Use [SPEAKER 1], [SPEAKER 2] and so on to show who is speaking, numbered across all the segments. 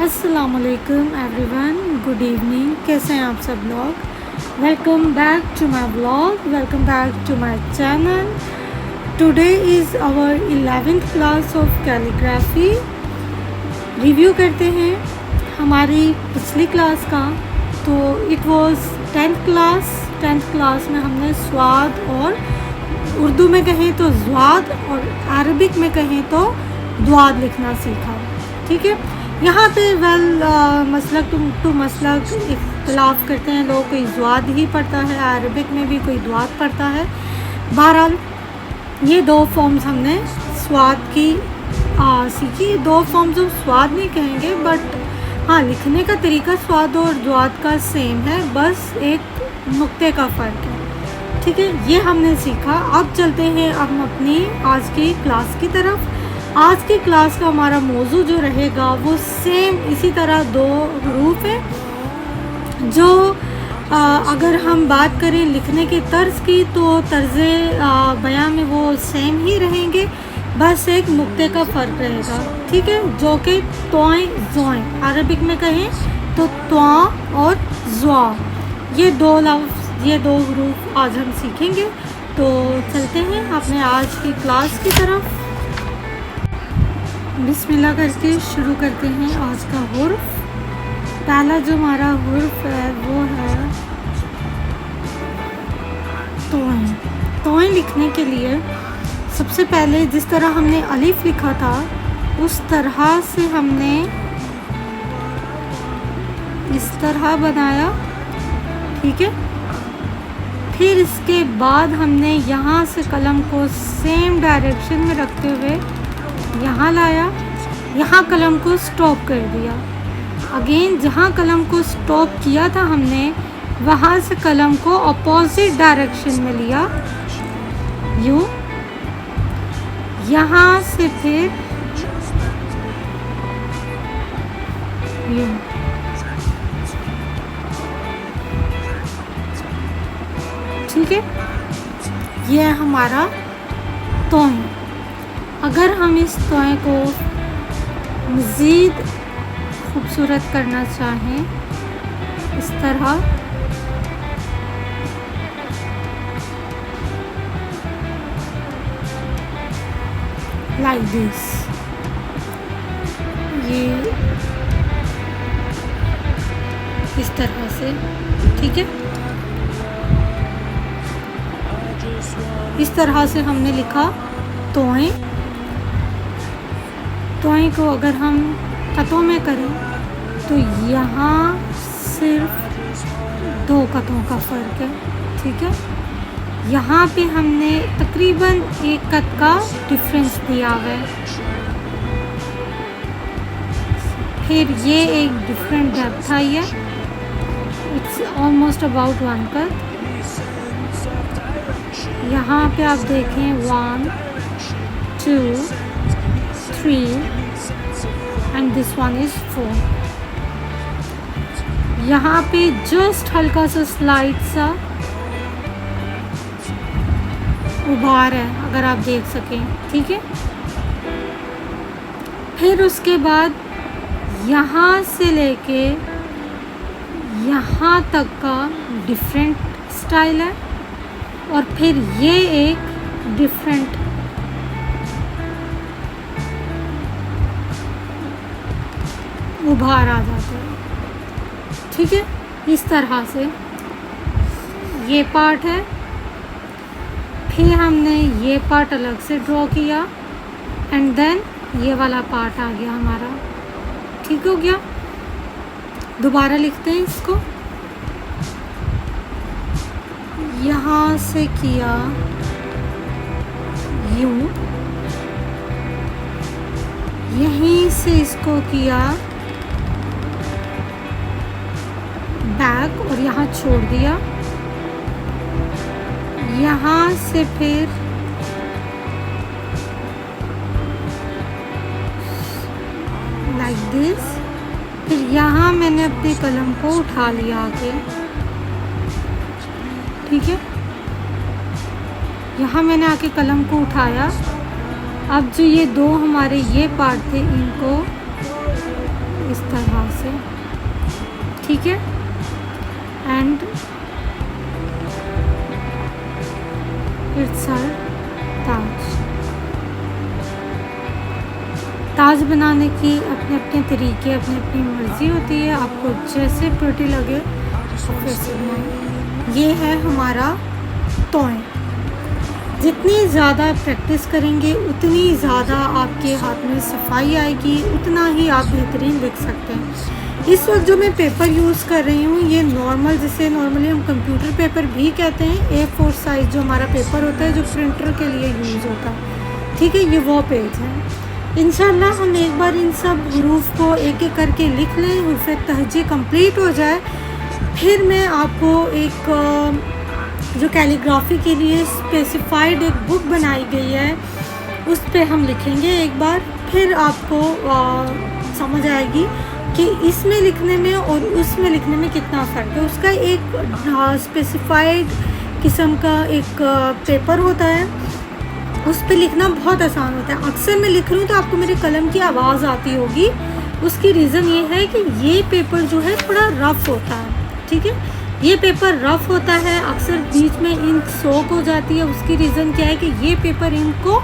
[SPEAKER 1] अस्सलामुअलैकुम everyone, good evening. कैसे हैं आप सब लोग? Welcome back to my vlog, welcome back to my channel. Today is our 11th class of calligraphy. Review करते हैं हमारी पिछली क्लास का। तो इट वाज 10th क्लास में हमने स्वाद और उर्दू में कहें तो ज़्वाद और अरबिक में कहें तो द्वाद लिखना सीखा। ठीक है, यहाँ पे मसलक टू मसलक इख्तलाफ करते हैं लोग। कोई ज़्वाद ही पढ़ता है, अरबिक में भी कोई द्वाद पढ़ता है। बहरहाल ये दो फॉर्म्स हमने स्वाद की सीखी। दो फॉर्म्स ऑफ स्वाद नहीं कहेंगे, बट हाँ, लिखने का तरीका स्वाद और द्वाद का सेम है, बस एक नुक्ते का फ़र्क है। ठीक है, ये हमने सीखा। अब चलते हैं हम अपनी आज की क्लास की तरफ। आज की क्लास का हमारा मौजू जो रहेगा वो सेम इसी तरह दो हरूफ है जो अगर हम बात करें लिखने के तर्ज की तो तर्ज बयां में वो सेम ही रहेंगे, बस एक नुक्ते का फ़र्क रहेगा। ठीक है, जो कि तोएं ज़ोएं, अरबिक में कहें तो त्वा और ज़्वा, ये दो लफ्ज़, ये दो हरूफ आज हम सीखेंगे। तो चलते हैं अपने आज की क्लास की तरफ। बिस्मिल्लाह करके शुरू करते हैं आज का हुर्फ। पहला जो हमारा हुर्फ है वो है तोएं। तोएं लिखने के लिए सबसे पहले जिस तरह हमने अलिफ लिखा था उस तरह से हमने इस तरह बनाया। ठीक है, फिर इसके बाद हमने यहाँ से कलम को सेम डायरेक्शन में रखते हुए यहाँ लाया, यहाँ कलम को स्टॉप कर दिया। अगेन जहाँ कलम को स्टॉप किया था हमने वहाँ से कलम को अपोजिट डायरेक्शन में लिया, यूँ। यहाँ से फिर यूँ। ठीक है, यह हमारा तोएं। अगर हम इस तोएं को मज़ीद खूबसूरत करना चाहें इस तरह, लाइक दिस, ये इस तरह से। ठीक है, इस तरह से हमने लिखा तोएं। तोएं को अगर हम कतों में करें तो यहाँ सिर्फ दो कतों का फ़र्क है। ठीक है, यहाँ पे हमने तकरीबन एक कत का डिफरेंस दिया हुआ है। फिर ये एक डिफरेंट डेप्थ आई है, इट्स ऑलमोस्ट अबाउट 1 कत। यहाँ पे आप देखें 1 2 3 एंड दिस वन इज़ 4। यहाँ पे जस्ट हल्का सा स्लाइड सा उभार है, अगर आप देख सकें। ठीक है, फिर उसके बाद यहाँ से लेके यहाँ तक का डिफरेंट स्टाइल है, और फिर ये एक डिफरेंट उभार आ जाता है। ठीक है, इस तरह से ये पार्ट है। फिर हमने ये पार्ट अलग से ड्रॉ किया एंड देन ये वाला पार्ट आ गया हमारा। ठीक हो गया, दोबारा लिखते हैं इसको। यहाँ से किया यूँ, यहीं से इसको किया बैक और यहाँ छोड़ दिया। यहाँ से फिर लाइक दिस, फिर यहाँ मैंने अपने कलम को उठा लिया आके। ठीक है, यहाँ मैंने आके कलम को उठाया। अब जो ये दो हमारे ये पार्ट थे इनको इस तरह से, ठीक है। एंड इट्स आवर ताज। ताज बनाने की अपने अपने तरीके, अपनी अपनी मर्ज़ी होती है, आपको जैसे प्रिटी लगे वैसे बनाएं। ये है हमारा तोय। जितनी ज़्यादा प्रैक्टिस करेंगे उतनी ज़्यादा आपके हाथ में सफाई आएगी, उतना ही आप बेहतरीन लिख सकते हैं। इस वक्त जो मैं पेपर यूज़ कर रही हूँ ये नॉर्मल, जिसे नॉर्मली हम कंप्यूटर पेपर भी कहते हैं, A4 साइज़ जो हमारा पेपर होता है जो प्रिंटर के लिए यूज़ होता है, ठीक है। ये वो पेज है। इंशाल्लाह हम एक बार इन सब हरूफ को एक एक करके लिख लें, हुरूफ तहजी कंप्लीट हो जाए, फिर मैं आपको एक जो कैलीग्राफी के लिए स्पेसिफाइड एक बुक बनाई गई है उस पे हम लिखेंगे एक बार, फिर आपको समझ आएगी कि इसमें लिखने में और उसमें लिखने में कितना फ़र्क है। उसका एक स्पेसिफाइड किस्म का एक पेपर होता है, उस पे लिखना बहुत आसान होता है। अक्सर मैं लिख रही हूँ तो आपको मेरे कलम की आवाज़ आती होगी, उसकी रीज़न ये है कि ये पेपर जो है थोड़ा रफ़ होता है, ठीक है। ये पेपर रफ़ होता है, अक्सर बीच में इंक सोक हो जाती है। उसकी रीज़न क्या है कि ये पेपर इंक को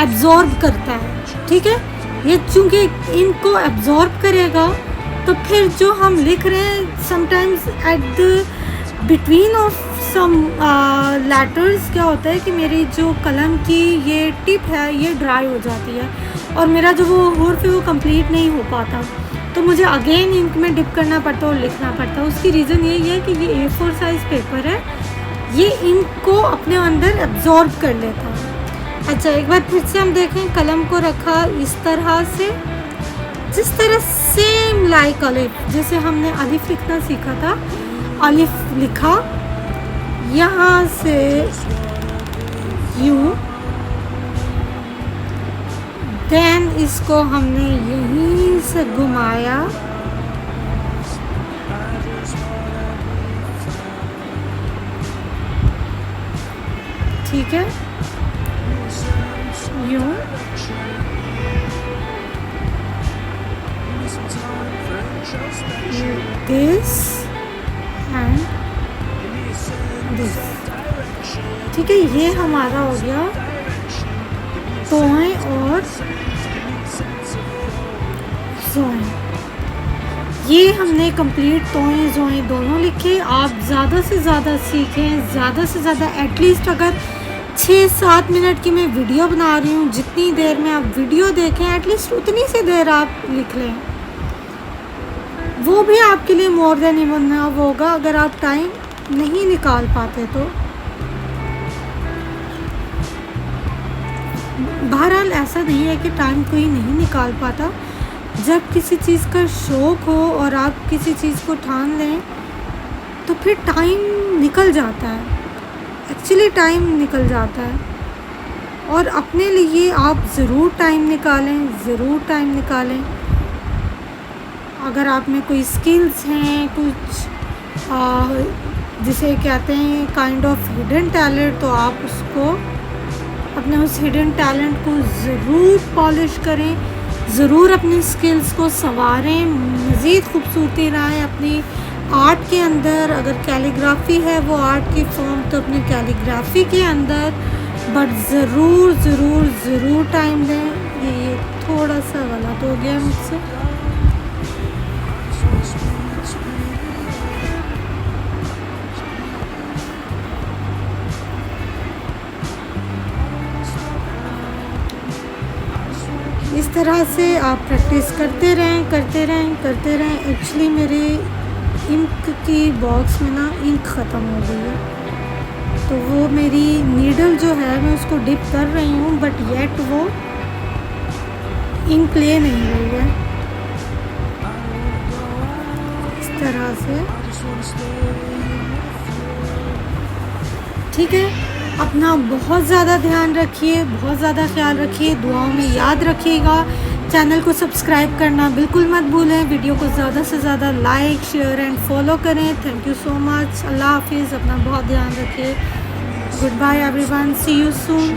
[SPEAKER 1] एब्ज़ॉर्ब करता है, ठीक है। ये चूँकि इंक को एब्ज़ॉर्ब करेगा तो फिर जो हम लिख रहे हैं sometimes at the between of some letters क्या होता है कि मेरी जो कलम की ये टिप है ये ड्राई हो जाती है और मेरा जो वो हुर्फ है वो कंप्लीट नहीं हो पाता, तो मुझे अगेन इंक में डिप करना पड़ता और लिखना पड़ता। उसकी रीज़न यही है कि ये A4 साइज़ पेपर है, ये इंक को अपने अंदर एब्ज़ॉर्ब कर लेता है। अच्छा, एक बार फिर से हम देखें, कलम को रखा इस तरह से, जिस तरह सेम लाइक अलिफ, जैसे हमने अलिफ लिखना सीखा था, अलिफ लिखा, यहाँ से यूँ, देन इसको हमने यहीं से घुमाया, ठीक है, यूँ, दिस एंड दिस, ठीक है। ये हमारा हो गया तोय और ज़ोएं। ये हमने कंप्लीट तोय ज़ोएं दोनों लिखे। आप ज़्यादा से ज़्यादा सीखें, ज़्यादा से ज़्यादा, एटलीस्ट अगर 6-7 मिनट की मैं वीडियो बना रही हूँ, जितनी देर में आप वीडियो देखें एटलीस्ट उतनी सी देर आप लिख लें, वो भी आपके लिए मोर देन इनफ होगा। अगर आप टाइम नहीं निकाल पाते तो बहरहाल ऐसा नहीं है कि टाइम कोई नहीं निकाल पाता। जब किसी चीज़ का शौक़ हो और आप किसी चीज़ को ठान लें तो फिर टाइम निकल जाता है, एक्चुअली टाइम निकल जाता है। और अपने लिए आप ज़रूर टाइम निकालें, ज़रूर टाइम निकालें। अगर आप में कोई स्किल्स हैं, कुछ जिसे कहते हैं काइंड ऑफ हिडन टैलेंट, तो आप उसको, अपने उस हिडन टैलेंट को ज़रूर पॉलिश करें, ज़रूर अपनी स्किल्स को संवारें, मज़ीद खूबसूरती लाएँ अपनी आर्ट के अंदर। अगर कैलीग्राफी है वो आर्ट की फॉर्म, तो अपनी कैलीग्राफी के अंदर, बट ज़रूर ज़रूर ज़रूर टाइम दें। ये थोड़ा सा गलत हो गया मुझसे, इस तरह से आप प्रैक्टिस करते रहें, करते रहें, करते रहें। एक्चुअली मेरे इंक की बॉक्स में ना इंक ख़त्म हो गई है, तो वो मेरी नीडल जो है मैं उसको डिप कर रही हूँ, बट येट वो इंक ले नहीं रही है। इस तरह से, ठीक है। अपना बहुत ज़्यादा ध्यान रखिए, बहुत ज़्यादा ख्याल रखिए, दुआओं में याद रखिएगा। चैनल को सब्सक्राइब करना बिल्कुल मत भूलें। वीडियो को ज़्यादा से ज़्यादा लाइक, शेयर एंड फॉलो करें। Thank you so much. अल्लाह हाफिज़। अपना बहुत ध्यान रखिए। Good bye everyone, see you soon.